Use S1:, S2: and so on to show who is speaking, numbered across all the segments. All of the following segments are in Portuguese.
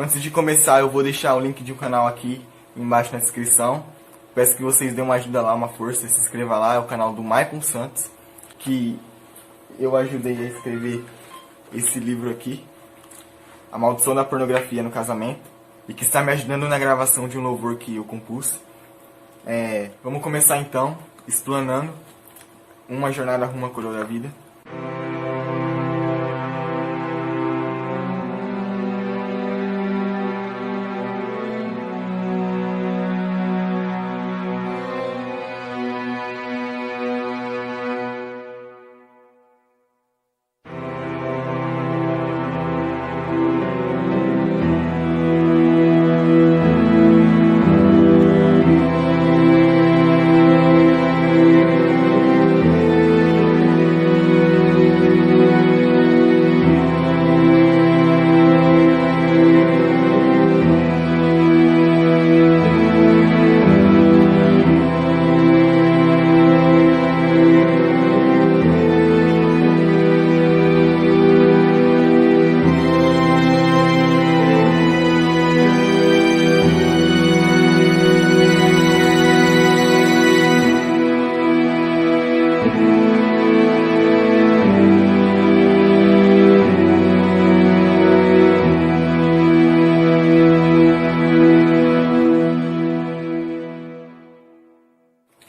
S1: Antes de começar, eu vou deixar o link de um canal aqui embaixo na descrição. Peço que vocês dêem uma ajuda lá, uma força, se inscreva lá. É o canal do Maicon Santos, que eu ajudei a escrever esse livro aqui, A Maldição da Pornografia no Casamento, e que está me ajudando na gravação de um louvor que eu compus. Vamos começar então, explanando uma jornada rumo à coroa da vida.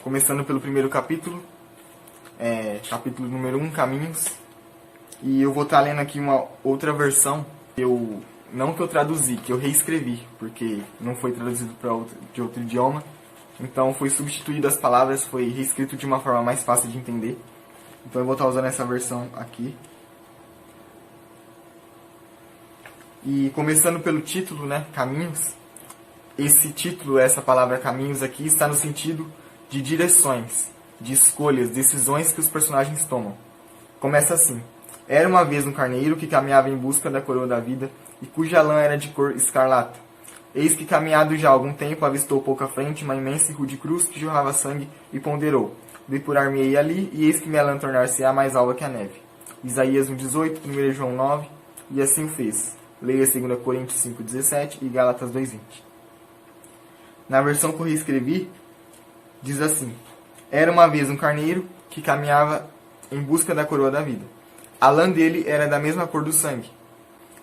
S1: Começando pelo primeiro capítulo, capítulo número 1, Caminhos. E eu vou estar lendo aqui uma outra versão, não que eu traduzi, que eu reescrevi, porque não foi traduzido de outro idioma. Então foi substituído as palavras, foi reescrito de uma forma mais fácil de entender. Então eu vou estar usando essa versão aqui. E começando pelo título, Caminhos. Esse título, essa palavra caminhos aqui, está no sentido de direções, de escolhas, decisões que os personagens tomam. Começa assim: era uma vez um carneiro que caminhava em busca da coroa da vida e cuja lã era de cor escarlata. Eis que, caminhado já há algum tempo, avistou pouco à frente uma imensa e rude cruz que jorrava sangue e ponderou: depurar-me-ei ali, e eis que minha lã tornar-se-á mais alva que a neve. Isaías 1,18, 1 João 9, e assim o fez. Leia 2 Coríntios 5,17 e Gálatas 2,20. Na versão que eu reescrevi, diz assim: era uma vez um carneiro que caminhava em busca da coroa da vida. A lã dele era da mesma cor do sangue.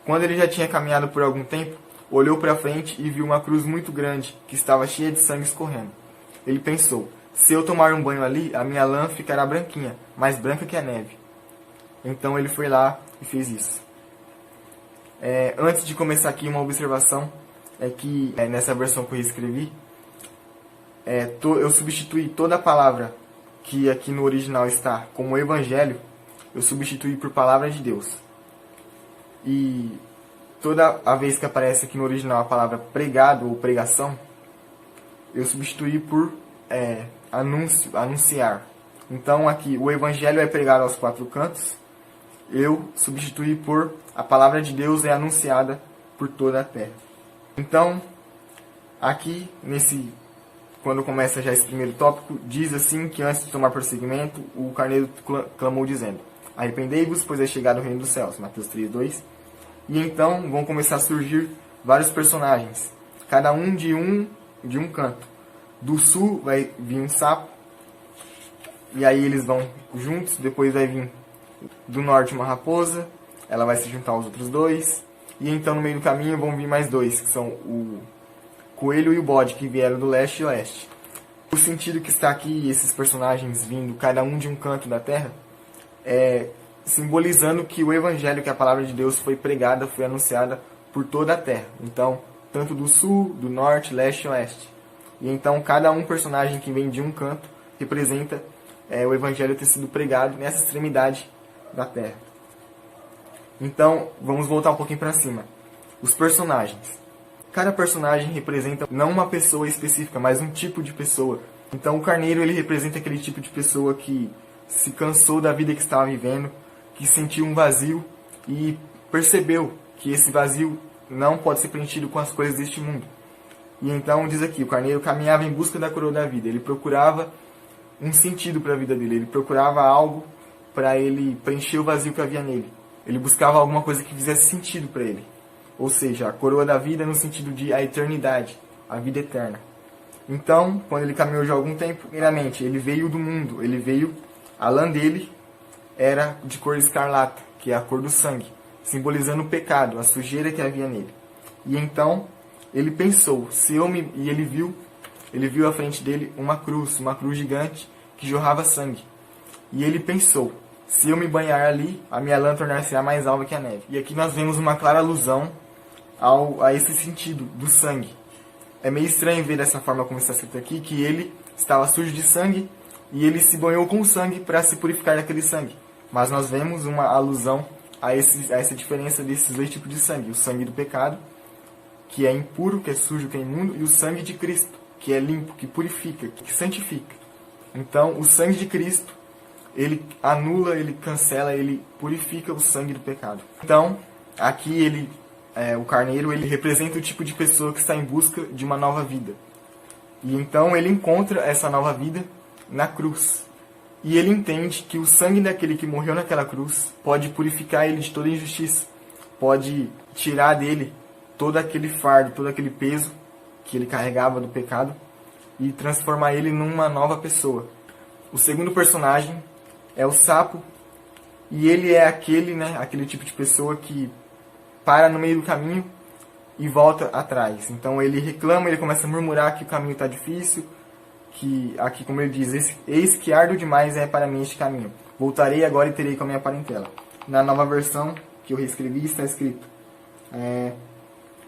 S1: Quando ele já tinha caminhado por algum tempo, olhou para frente e viu uma cruz muito grande, que estava cheia de sangue escorrendo. Ele pensou: se eu tomar um banho ali, a minha lã ficará branquinha, mais branca que a neve. Então ele foi lá e fez isso. Antes de começar aqui, uma observação é que nessa versão que eu reescrevi, eu substituí toda a palavra que aqui no original está como evangelho, eu substituí por palavra de Deus. E toda a vez que aparece aqui no original a palavra pregado ou pregação, eu substituí por anúncio, anunciar. Então aqui o evangelho é pregado aos quatro cantos, eu substituí por a palavra de Deus é anunciada por toda a terra. Então aqui quando começa já esse primeiro tópico, diz assim que antes de tomar prosseguimento, o carneiro clamou dizendo: arrependei-vos, pois é chegado o reino dos céus. Mateus 3:2. E então vão começar a surgir vários personagens, cada um de um canto. Do sul vai vir um sapo, e aí eles vão juntos. Depois vai vir do norte uma raposa, ela vai se juntar aos outros dois. E então no meio do caminho vão vir mais dois, que são o coelho e o bode, que vieram do leste e oeste. O sentido que está aqui, esses personagens vindo, cada um de um canto da terra, simbolizando que o evangelho, que a palavra de Deus foi pregada, foi anunciada por toda a terra. Então, tanto do sul, do norte, leste e oeste. E então, cada um personagem que vem de um canto representa o evangelho ter sido pregado nessa extremidade da terra. Então, vamos voltar um pouquinho para cima. Os personagens. Cada personagem representa não uma pessoa específica, mas um tipo de pessoa. Então o carneiro ele representa aquele tipo de pessoa que se cansou da vida que estava vivendo, que sentiu um vazio e percebeu que esse vazio não pode ser preenchido com as coisas deste mundo. E então diz aqui, o carneiro caminhava em busca da coroa da vida. Ele procurava um sentido para a vida dele, ele procurava algo para ele preencher o vazio que havia nele. Ele buscava alguma coisa que fizesse sentido para ele. ou seja, a coroa da vida no sentido de a eternidade, a vida eterna. Então, quando ele caminhou já há algum tempo, primeiramente, ele veio do mundo, a lã dele era de cor escarlata, que é a cor do sangue, simbolizando o pecado, a sujeira que havia nele. E então, ele pensou, e ele viu à frente dele uma cruz ggigante que jorrava sangue. E ele pensou, se eu me banhar ali, a minha lã tornar-se-á mais alva que a neve. E aqui nós vemos uma clara alusão a esse sentido do sangue. É meio estranho ver dessa forma como está escrito aqui, que ele estava sujo de sangue e ele se banhou com sangue para se purificar daquele sangue. Mas nós vemos uma alusão a essa diferença desses dois tipos de sangue. O sangue do pecado, que é impuro, que é sujo, que é imundo, e o sangue de Cristo, que é limpo, que purifica, que santifica. Então, o sangue de Cristo, ele anula, ele cancela, ele purifica o sangue do pecado. Então, aqui o carneiro, ele representa o tipo de pessoa que está em busca de uma nova vida. E então ele encontra essa nova vida na cruz. E ele entende que o sangue daquele que morreu naquela cruz pode purificar ele de toda injustiça. Pode tirar dele todo aquele fardo, todo aquele peso que ele carregava do pecado e transformar ele numa nova pessoa. O segundo personagem é o sapo. E ele é aquele tipo de pessoa que para no meio do caminho e volta atrás. Então ele reclama, ele começa a murmurar que o caminho está difícil, que aqui, como ele diz, eis que árduo demais é para mim este caminho. Voltarei agora e terei com a minha parentela. Na nova versão que eu reescrevi está escrito,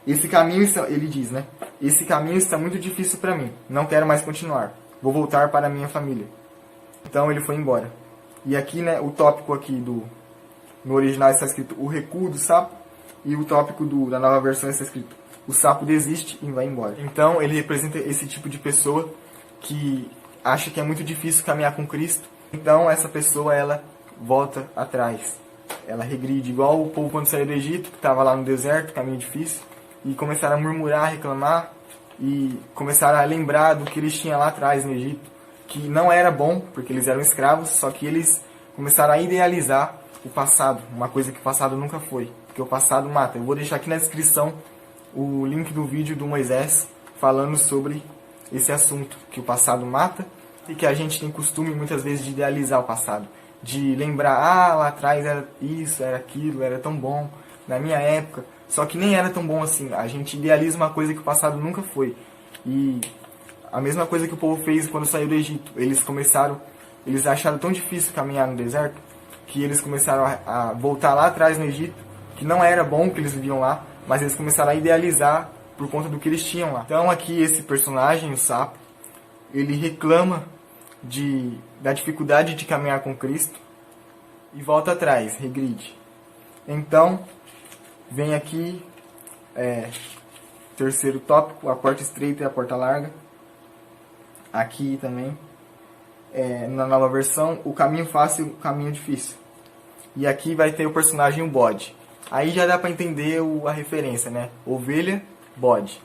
S1: esse caminho, ele diz, esse caminho está muito difícil para mim, não quero mais continuar, vou voltar para a minha família. Então ele foi embora. E aqui, o tópico aqui no original está escrito o recuo do sapo, e o tópico da nova versão está escrito o sapo desiste e vai embora. Então ele representa esse tipo de pessoa que acha que é muito difícil caminhar com Cristo. Então essa pessoa, ela volta atrás. Ela regride, igual o povo quando saiu do Egito, que estava lá no deserto, caminho difícil, e começaram a murmurar, reclamar, e começaram a lembrar do que eles tinham lá atrás no Egito, que não era bom, porque eles eram escravos, só que eles começaram a idealizar o passado, uma coisa que o passado nunca foi, porque o passado mata. Eu vou deixar aqui na descrição o link do vídeo do Moisés falando sobre esse assunto, que o passado mata e que a gente tem costume muitas vezes de idealizar o passado, de lembrar, lá atrás era isso, era aquilo, era tão bom, na minha época, só que nem era tão bom assim. A gente idealiza uma coisa que o passado nunca foi. E a mesma coisa que o povo fez quando saiu do Egito. Eles acharam tão difícil caminhar no deserto, que eles começaram a voltar lá atrás no Egito, que não era bom que eles viviam lá, mas eles começaram a idealizar por conta do que eles tinham lá. Então aqui esse personagem, o sapo, ele reclama da dificuldade de caminhar com Cristo e volta atrás, regride. Então, vem aqui, terceiro tópico, a porta estreita e a porta larga. Aqui também, na nova versão, o caminho fácil e o caminho difícil. E aqui vai ter o personagem o bode. Aí já dá para entender a referência, ovelha, bode.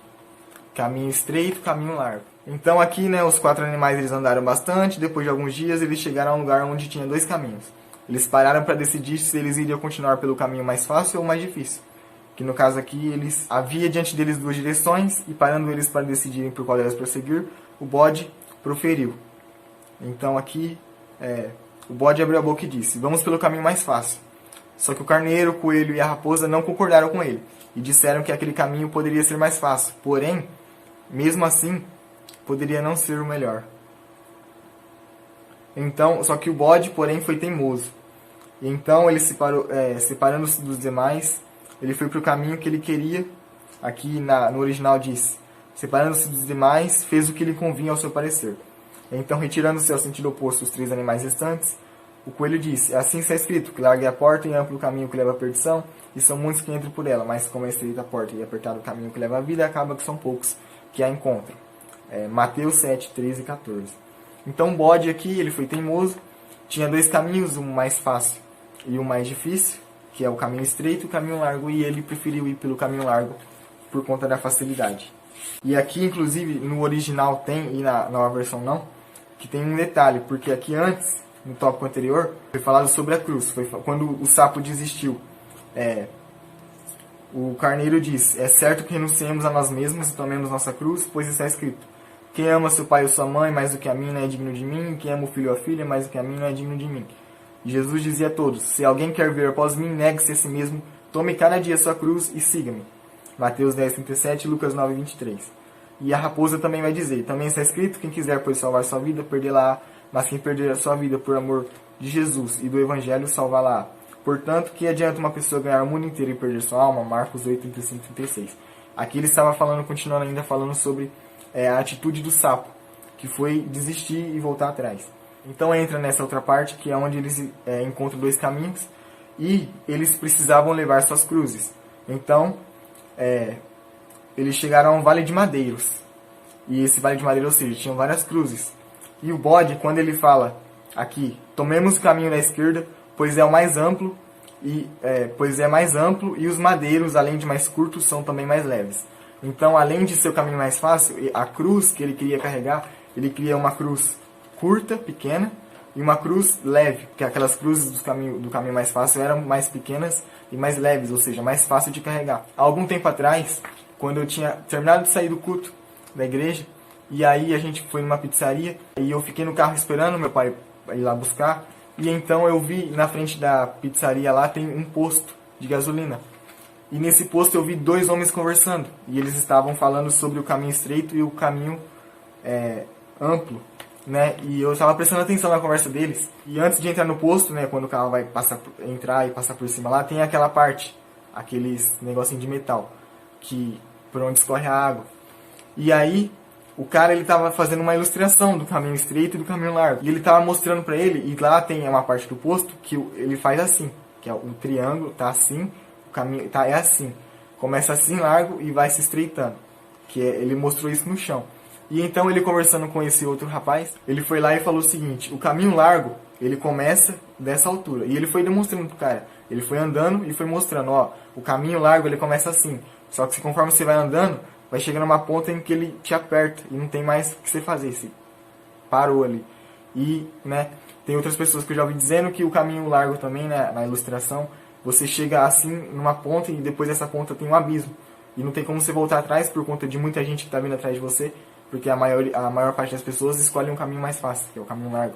S1: Caminho estreito, caminho largo. Então aqui, os 4 animais eles andaram bastante. Depois de alguns dias eles chegaram a um lugar onde tinha 2 caminhos. Eles pararam para decidir se eles iriam continuar pelo caminho mais fácil ou mais difícil. Que no caso aqui, havia diante deles 2 direções, e parando eles para decidirem por qual deles prosseguir, o bode proferiu. Então aqui, o bode abriu a boca e disse, vamos pelo caminho mais fácil. Só que o carneiro, o coelho e a raposa não concordaram com ele, e disseram que aquele caminho poderia ser mais fácil, porém, mesmo assim, poderia não ser o melhor. Então, só que o bode, porém, foi teimoso. E então ele separando-se dos demais, ele foi para o caminho que ele queria. Aqui no original diz, separando-se dos demais, fez o que lhe convinha ao seu parecer. Então, retirando-se ao sentido oposto os 3 animais restantes, o coelho disse, assim está escrito, que largue a porta e amplo o caminho que leva à perdição, e são muitos que entram por ela, mas como é estreita a porta e apertado o caminho que leva à vida, acaba que são poucos que a encontram. Mateus 7, 13 e 14. Então o bode aqui, ele foi teimoso, tinha 2 caminhos, um mais fácil e um mais difícil, que é o caminho estreito e o caminho largo, e ele preferiu ir pelo caminho largo por conta da facilidade. E aqui, inclusive, no original tem, e na nova versão não, que tem um detalhe, porque aqui antes, no tópico anterior, foi falado sobre a cruz, foi quando o sapo desistiu. o carneiro diz: é certo que renunciemos a nós mesmos e tomemos nossa cruz, pois está escrito: quem ama seu pai ou sua mãe mais do que a mim não é digno de mim, e quem ama o filho ou a filha mais do que a mim não é digno de mim. E Jesus dizia a todos: se alguém quer vir após mim, negue-se a si mesmo, tome cada dia sua cruz e siga-me. Mateus 10:37, Lucas 9:23. E a raposa também vai dizer: também está escrito: quem quiser pois salvar sua vida, perdê-la-á, mas quem perder a sua vida por amor de Jesus e do Evangelho, salvá-la-á. Portanto, que adianta uma pessoa ganhar o mundo inteiro e perder sua alma? Marcos 8:35-36. Aqui ele estava falando, continuando ainda falando sobre a atitude do sapo, que foi desistir e voltar atrás. Então entra nessa outra parte, que é onde eles encontram dois caminhos, e eles precisavam levar suas cruzes. Então, eles chegaram a um vale de madeiros. E esse vale de madeiros, ou seja, tinham várias cruzes. E o bode, quando ele fala aqui: tomemos o caminho da esquerda, pois é o mais amplo, e os madeiros, além de mais curtos, são também mais leves. Então, além de ser o caminho mais fácil, a cruz que ele queria carregar, ele queria uma cruz curta, pequena, e uma cruz leve, porque aquelas cruzes do caminho mais fácil eram mais pequenas e mais leves, ou seja, mais fácil de carregar. Há algum tempo atrás, quando eu tinha terminado de sair do culto da igreja, e aí a gente foi numa pizzaria, e eu fiquei no carro esperando meu pai ir lá buscar, e então eu vi na frente da pizzaria lá tem um posto de gasolina. E nesse posto eu vi dois homens conversando, e eles estavam falando sobre o caminho estreito e o caminho amplo, né? E eu estava prestando atenção na conversa deles. E antes de entrar no posto, né, quando o carro vai entrar e passar por cima lá, tem aquela parte, aqueles negocinho de metal, por onde escorre a água. E aí, o cara, ele estava fazendo uma ilustração do caminho estreito e do caminho largo. E ele estava mostrando para ele, e lá tem uma parte do posto que ele faz assim, que é um triângulo, tá assim, o caminho é assim. Começa assim largo e vai se estreitando. Ele mostrou isso no chão. E então ele, conversando com esse outro rapaz, ele foi lá e falou o seguinte: o caminho largo, ele começa dessa altura. E ele foi demonstrando pro cara. Ele foi andando e foi mostrando: ó, o caminho largo ele começa assim. Só que conforme você vai andando, vai chegando uma ponta em que ele te aperta e não tem mais o que você fazer. Você parou ali. E, né, tem outras pessoas que eu já ouvi dizendo que o caminho largo também, né, na ilustração, você chega assim numa ponta e depois dessa ponta tem um abismo. E não tem como você voltar atrás por conta de muita gente que está vindo atrás de você, porque a maior parte das pessoas escolhe um caminho mais fácil, que é o caminho largo.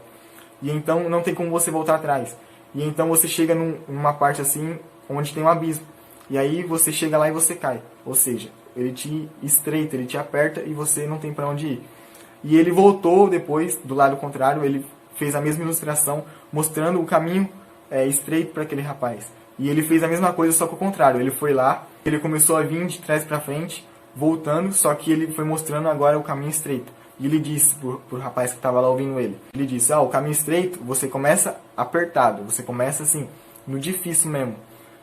S1: E então não tem como você voltar atrás. E então você chega numa parte assim, onde tem um abismo. E aí você chega lá e você cai. Ou seja, ele te estreita, ele te aperta e você não tem para onde ir. E ele voltou depois, do lado contrário, ele fez a mesma ilustração, mostrando o caminho estreito para aquele rapaz. E ele fez a mesma coisa, só que ao contrário. Ele foi lá, ele começou a vir de trás para frente, voltando, só que ele foi mostrando agora o caminho estreito. E ele disse pro rapaz que estava lá ouvindo ele, ele disse: o caminho estreito, você começa apertado, você começa assim, no difícil mesmo.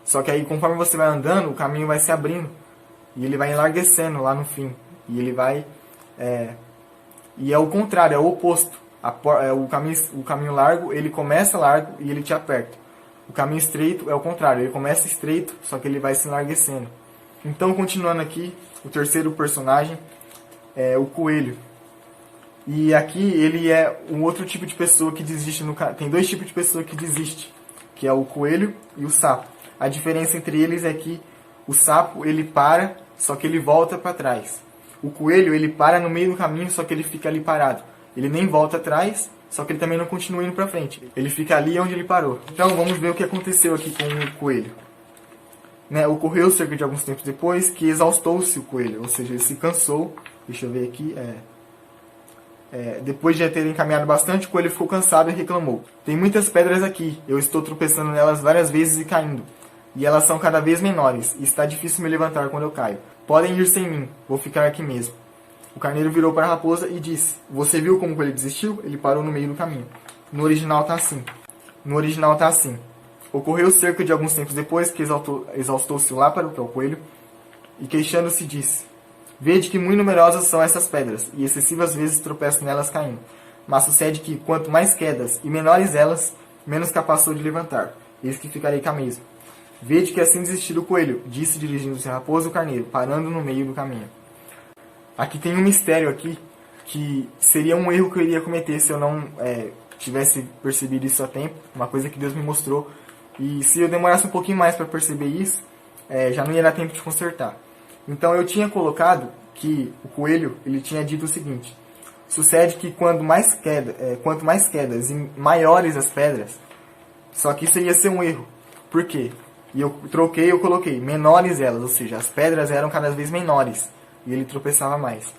S1: Só que aí, conforme você vai andando, o caminho vai se abrindo. E ele vai enlarguecendo lá no fim. E ele vai... E é o contrário, é o oposto. O caminho largo, ele começa largo e ele te aperta. O caminho estreito é o contrário, ele começa estreito, só que ele vai se enlarguecendo. Então, continuando aqui, o terceiro personagem é o coelho. E aqui ele é um outro tipo de pessoa que desiste no caminho. Tem dois tipos de pessoa que desiste, que é o coelho e o sapo. A diferença entre eles é que o sapo, ele para, só que ele volta para trás. O coelho, ele para no meio do caminho, só que ele fica ali parado. Ele nem volta atrás, só que ele também não continua indo para frente. Ele fica ali onde ele parou. Então vamos ver o que aconteceu aqui com o coelho. Ocorreu cerca de alguns tempos depois que exaustou-se o coelho, ou seja, ele se cansou. Deixa eu ver aqui. Depois de terem caminhado bastante, o coelho ficou cansado e reclamou: tem muitas pedras aqui, eu estou tropeçando nelas várias vezes e caindo. E elas são cada vez menores, e está difícil me levantar quando eu caio. Podem ir sem mim, vou ficar aqui mesmo. O carneiro virou para a raposa e disse: você viu como ele desistiu? Ele parou no meio do caminho. No original está assim. Ocorreu cerca de alguns tempos depois que exaustou-se o láparo, que é o coelho, e queixando-se disse: vede que muito numerosas são essas pedras, e excessivas vezes tropeço nelas caindo. Mas sucede que, quanto mais quedas e menores elas, menos capaz sou de levantar. Eis que ficarei cá mesmo. Vede que assim desistiu o coelho, disse dirigindo-se a raposa e o carneiro, parando no meio do caminho. Aqui tem um mistério aqui, que seria um erro que eu iria cometer se eu não tivesse percebido isso a tempo, uma coisa que Deus me mostrou. E se eu demorasse um pouquinho mais para perceber isso, já não ia dar tempo de consertar. Então eu tinha colocado que o coelho ele tinha dito o seguinte: sucede que quanto mais quedas e maiores as pedras, só que isso ia ser um erro. Por quê? E eu coloquei menores elas, ou seja, as pedras eram cada vez menores e ele tropeçava mais.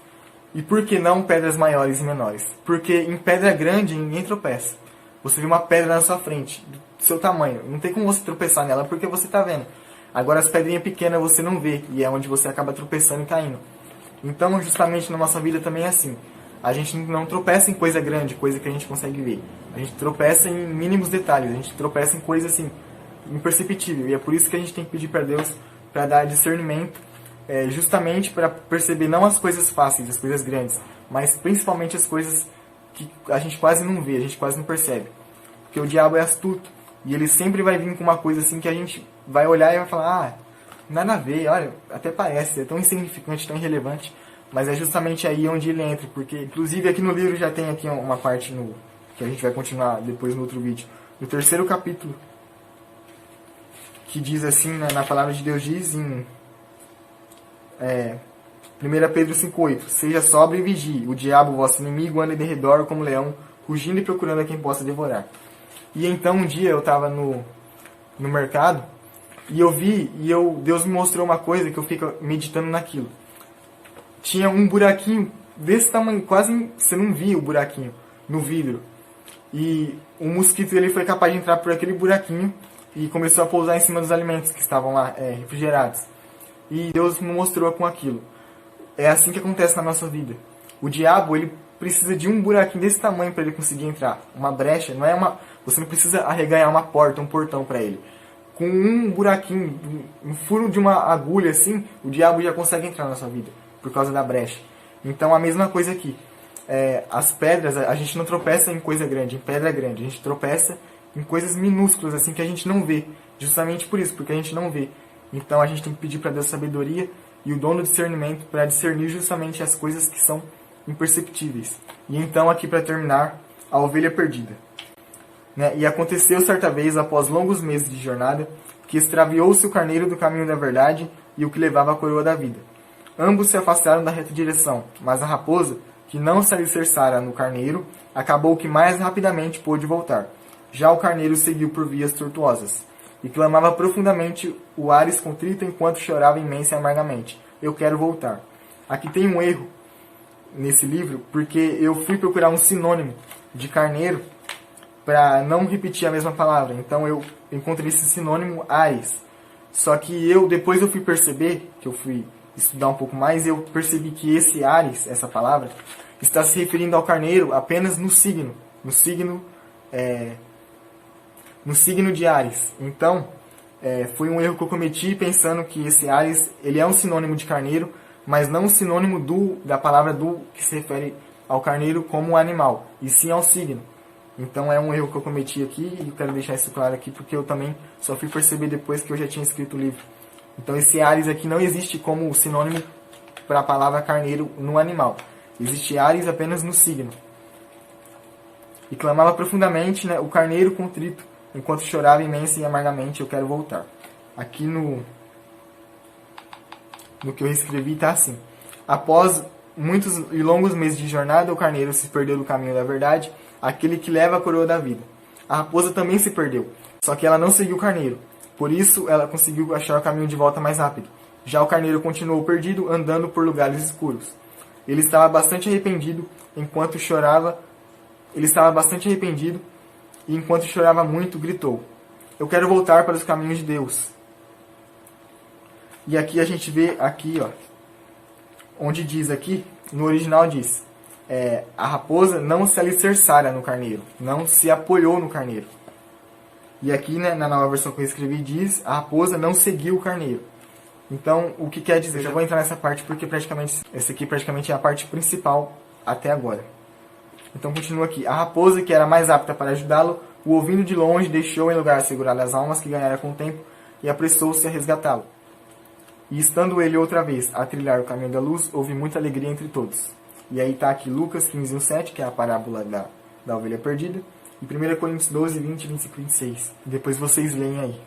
S1: E por que não pedras maiores e menores? Porque em pedra grande ninguém tropeça. Você vê uma pedra na sua frente, do seu tamanho, não tem como você tropeçar nela porque você está vendo. Agora as pedrinhas pequenas você não vê e é onde você acaba tropeçando e caindo. Então justamente na nossa vida também é assim. A gente não tropeça em coisa grande, coisa que a gente consegue ver. A gente tropeça em mínimos detalhes, a gente tropeça em coisas assim, imperceptível. E é por isso que a gente tem que pedir para Deus para dar discernimento, justamente para perceber não as coisas fáceis, as coisas grandes, mas principalmente as coisas que a gente quase não vê, a gente quase não percebe. Porque o diabo é astuto e ele sempre vai vir com uma coisa assim que a gente vai olhar e vai falar: nada a ver, olha, até parece, é tão insignificante, tão irrelevante. Mas é justamente aí onde ele entra, porque inclusive aqui no livro já tem aqui uma parte que a gente vai continuar depois no outro vídeo, no 3º capítulo, que diz assim, na palavra de Deus diz em 1 Pedro 5,8: seja sóbrio e vigie, o diabo, vosso inimigo, anda de redor como leão, rugindo e procurando a quem possa devorar. E então um dia eu estava no mercado e eu vi, Deus me mostrou uma coisa que eu fico meditando naquilo. Tinha um buraquinho desse tamanho, quase você não via o buraquinho no vidro. E o mosquito ele foi capaz de entrar por aquele buraquinho e começou a pousar em cima dos alimentos que estavam lá refrigerados. E Deus me mostrou com aquilo. É assim que acontece na nossa vida. O diabo ele precisa de um buraquinho desse tamanho para ele conseguir entrar. Uma brecha, você não precisa arreganhar uma porta, um portão para ele. Com um buraquinho, um furo de uma agulha assim, o diabo já consegue entrar na sua vida, por causa da brecha. Então a mesma coisa aqui. As pedras, a gente não tropeça em coisa grande, em pedra grande. A gente tropeça em coisas minúsculas, assim, que a gente não vê. Justamente por isso, porque a gente não vê. Então a gente tem que pedir para Deus sabedoria e o dom do discernimento para discernir justamente as coisas que são imperceptíveis. E então aqui para terminar, a ovelha perdida. E aconteceu certa vez, após longos meses de jornada, que extraviou-se o carneiro do caminho da verdade e o que levava a coroa da vida. Ambos se afastaram da reta direção, mas a raposa, que não se alicerçara no carneiro, acabou que mais rapidamente pôde voltar. Já o carneiro seguiu por vias tortuosas, e clamava profundamente o Ares contrito enquanto chorava imensa e amargamente: eu quero voltar. Aqui tem um erro nesse livro, porque eu fui procurar um sinônimo de carneiro para não repetir a mesma palavra. Então eu encontrei esse sinônimo Ares. Só que depois eu fui perceber, que eu fui estudar um pouco mais, eu percebi que esse Ares, essa palavra, está se referindo ao carneiro apenas no signo de Ares. Então, foi um erro que eu cometi pensando que esse Ares ele é um sinônimo de carneiro, mas não um sinônimo da palavra que se refere ao carneiro como animal, e sim ao signo. Então é um erro que eu cometi aqui e eu quero deixar isso claro aqui porque eu também só fui perceber depois que eu já tinha escrito o livro. Então esse Ares aqui não existe como sinônimo para a palavra carneiro no animal. Existe Ares apenas no signo. E clamava profundamente, o carneiro contrito, enquanto chorava imensa e amargamente: eu quero voltar. Aqui no que eu escrevi está assim: após muitos e longos meses de jornada, o carneiro se perdeu do caminho da verdade, aquele que leva a coroa da vida. A raposa também se perdeu, só que ela não seguiu o carneiro. Por isso, ela conseguiu achar o caminho de volta mais rápido. Já o carneiro continuou perdido, andando por lugares escuros. Ele estava bastante arrependido, enquanto chorava. E enquanto chorava muito, gritou: eu quero voltar para os caminhos de Deus. E aqui a gente vê, onde diz aqui, no original diz: a raposa não se alicerçara no carneiro, não se apoiou no carneiro. E aqui, na nova versão que eu escrevi, diz: a raposa não seguiu o carneiro. Então, o que quer dizer? Eu já vou entrar nessa parte porque essa aqui praticamente é a parte principal até agora. Então continua aqui: a raposa, que era mais apta para ajudá-lo, o ouvindo de longe, deixou em lugar assegurado as almas que ganhara com o tempo e apressou-se a resgatá-lo. E estando ele outra vez a trilhar o caminho da luz, houve muita alegria entre todos. E aí está aqui Lucas 15:7, que é a parábola da ovelha perdida, e 1 Coríntios 12:20, 25 e 26. Depois vocês leem aí.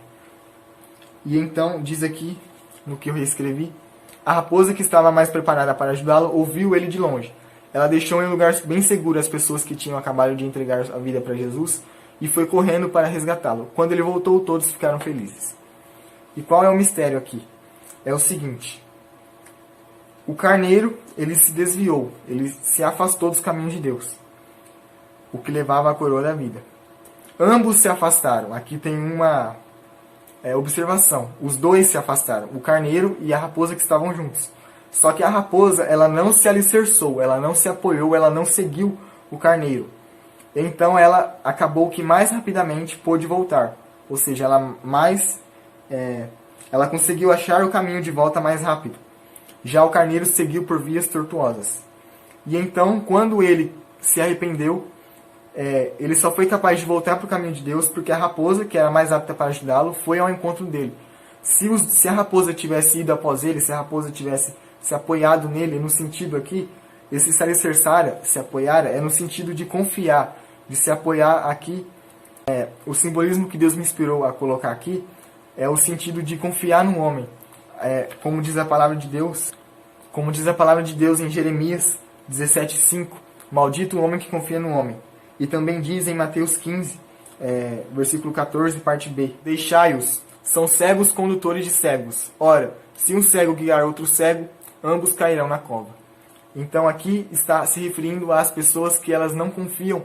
S1: E então diz aqui no que eu reescrevi. A raposa, que estava mais preparada para ajudá-lo, ouviu ele de longe. Ela deixou em um lugar bem seguro as pessoas que tinham acabado de entregar a vida para Jesus e foi correndo para resgatá-lo. Quando ele voltou, todos ficaram felizes. E qual é o mistério aqui? É o seguinte: o carneiro, ele se desviou, ele se afastou dos caminhos de Deus, o que levava à coroa da vida. Ambos se afastaram. Aqui tem uma observação. Os dois se afastaram, o carneiro e a raposa, que estavam juntos. Só que a raposa, ela não se alicerçou, ela não se apoiou, ela não seguiu o carneiro. Então ela acabou que mais rapidamente pôde voltar. Ou seja, ela conseguiu achar o caminho de volta mais rápido. Já o carneiro seguiu por vias tortuosas. E então, quando ele se arrependeu, ele só foi capaz de voltar para o caminho de Deus porque a raposa, que era mais apta para ajudá-lo, foi ao encontro dele. Se a raposa tivesse ido após ele, se a raposa tivesse se apoiado nele, no sentido aqui, esse se alicerçar, se apoiar, é no sentido de confiar, de se apoiar aqui. O simbolismo que Deus me inspirou a colocar aqui é o sentido de confiar no homem. Como diz a palavra de Deus em Jeremias 17:5, maldito o homem que confia no homem. E também diz em Mateus 15, versículo 14, parte B, deixai-os, são cegos condutores de cegos. Ora, se um cego guiar outro cego, ambos cairão na cova. Então aqui está se referindo às pessoas que elas não confiam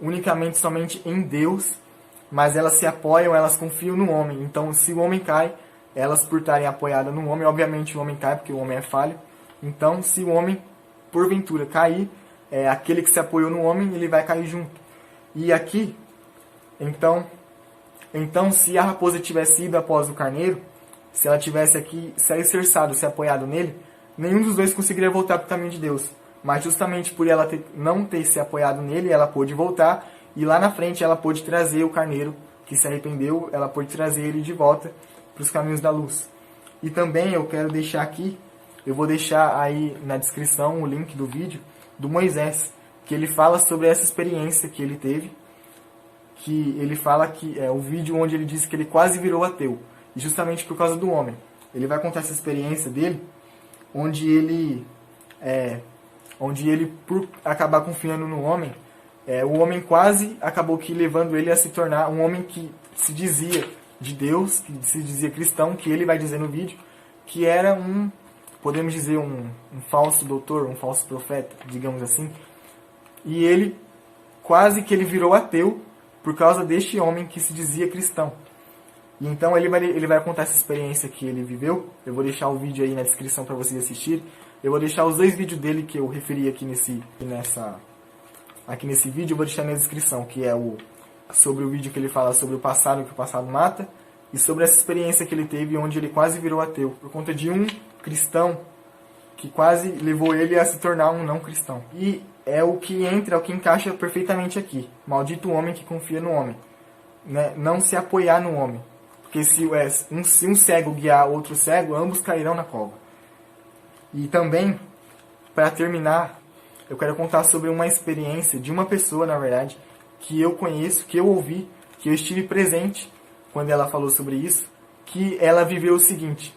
S1: unicamente somente em Deus, mas elas se apoiam, elas confiam no homem. Então, se o homem cai, elas, por estarem apoiadas no homem, obviamente o homem cai porque o homem é falho. Então, se o homem porventura cair, aquele que se apoiou no homem, ele vai cair junto. E aqui, então se a raposa tivesse ido após o carneiro, se ela tivesse aqui se alicerçado, se apoiado nele, nenhum dos dois conseguiria voltar para o caminho de Deus. Mas justamente por ela não ter se apoiado nele, ela pôde voltar, e lá na frente ela pôde trazer o carneiro que se arrependeu, ela pôde trazer ele de volta para os caminhos da luz. E também eu quero deixar aqui, eu vou deixar aí na descrição o link do vídeo do Moisés, que ele fala sobre essa experiência que ele teve, que ele fala que é o vídeo onde ele diz que ele quase virou ateu, e justamente por causa do homem. Ele vai contar essa experiência dele, onde ele, por acabar confiando no homem, o homem quase acabou que levando ele a se tornar um homem que se dizia de Deus, que se dizia cristão, que ele vai dizer no vídeo, que era podemos dizer, um falso doutor, um falso profeta, digamos assim. E ele, quase que ele virou ateu por causa deste homem que se dizia cristão. E então ele vai contar essa experiência que ele viveu. Eu vou deixar o vídeo aí na descrição para vocês assistirem. Eu vou deixar os 2 vídeos dele que eu referi aqui nesse vídeo, eu vou deixar na descrição, que é sobre o vídeo que ele fala sobre o passado, que o passado mata, e sobre essa experiência que ele teve, onde ele quase virou ateu, por conta de um cristão que quase levou ele a se tornar um não cristão. E é o que encaixa perfeitamente aqui. Maldito o homem que confia no homem. Né? Não se apoiar no homem. Porque se um cego guiar outro cego, ambos cairão na cova. E também, para terminar, eu quero contar sobre uma experiência de uma pessoa, na verdade, que eu conheço, que eu ouvi, que eu estive presente quando ela falou sobre isso, que ela viveu o seguinte.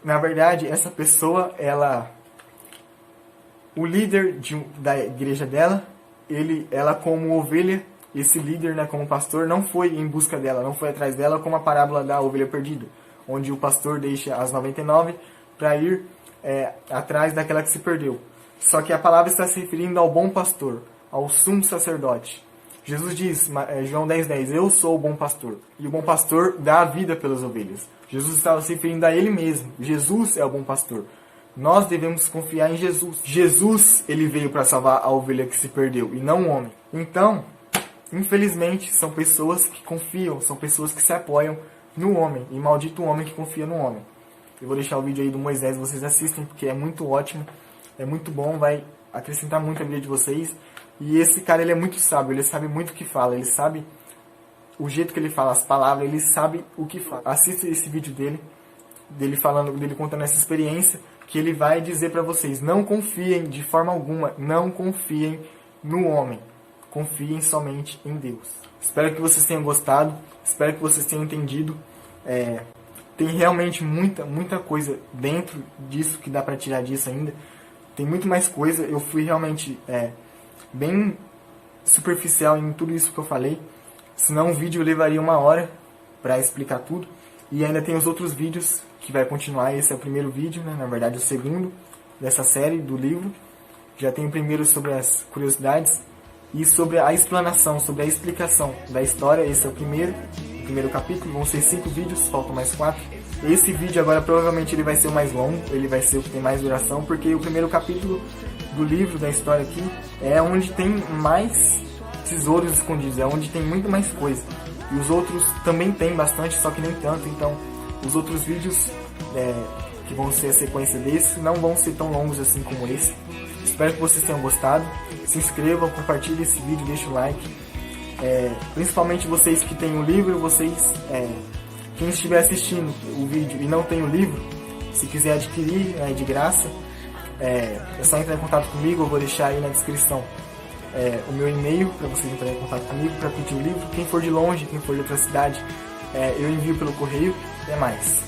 S1: Na verdade, essa pessoa, o líder da igreja dela, ela como ovelha, esse líder, né, como pastor, não foi em busca dela, não foi atrás dela, como a parábola da ovelha perdida, onde o pastor deixa as 99 para ir atrás daquela que se perdeu. Só que a palavra está se referindo ao bom pastor, ao sumo sacerdote. Jesus diz, João 10:10, eu sou o bom pastor. E o bom pastor dá a vida pelas ovelhas. Jesus estava se referindo a ele mesmo. Jesus é o bom pastor. Nós devemos confiar em Jesus. Jesus, ele veio para salvar a ovelha que se perdeu, e não o homem. Então, infelizmente, são pessoas que confiam, são pessoas que se apoiam no homem. E maldito o homem que confia no homem. Eu vou deixar o vídeo aí do Moisés, vocês assistem, porque é muito ótimo. É muito bom, vai acrescentar muito a vida de vocês. E esse cara, ele é muito sábio, ele sabe muito o que fala, ele sabe o jeito que ele fala as palavras, ele sabe o que fala. Assista esse vídeo dele contando essa experiência, que ele vai dizer para vocês, não confiem de forma alguma, não confiem no homem, confiem somente em Deus. Espero que vocês tenham gostado, espero que vocês tenham entendido tem realmente muita coisa dentro disso que dá pra tirar disso ainda. Tem muito mais coisa. Eu fui realmente bem superficial em tudo isso que eu falei. Senão o vídeo levaria 1 hora pra explicar tudo. E ainda tem os outros vídeos que vai continuar. Esse é o primeiro vídeo, né? Na verdade o segundo dessa série do livro. Já tem o primeiro sobre as curiosidades e sobre a explanação, sobre a explicação da história. Esse é o primeiro capítulo. Vão ser 5 vídeos, faltam mais 4. Esse vídeo agora provavelmente ele vai ser o mais longo, ele vai ser o que tem mais duração, porque o primeiro capítulo do livro, da história aqui, é onde tem mais tesouros escondidos, é onde tem muito mais coisa. E os outros também tem bastante, só que nem tanto. Então os outros vídeos que vão ser a sequência desse não vão ser tão longos assim como esse. Espero que vocês tenham gostado. Se inscrevam, compartilhem esse vídeo, deixem o like. Principalmente vocês que têm o livro, quem estiver assistindo o vídeo e não tem o livro, se quiser adquirir de graça, é só entrar em contato comigo. Eu vou deixar aí na descrição o meu e-mail para vocês entrarem em contato comigo para pedir o livro. Quem for de longe, quem for de outra cidade, eu envio pelo correio. Até mais.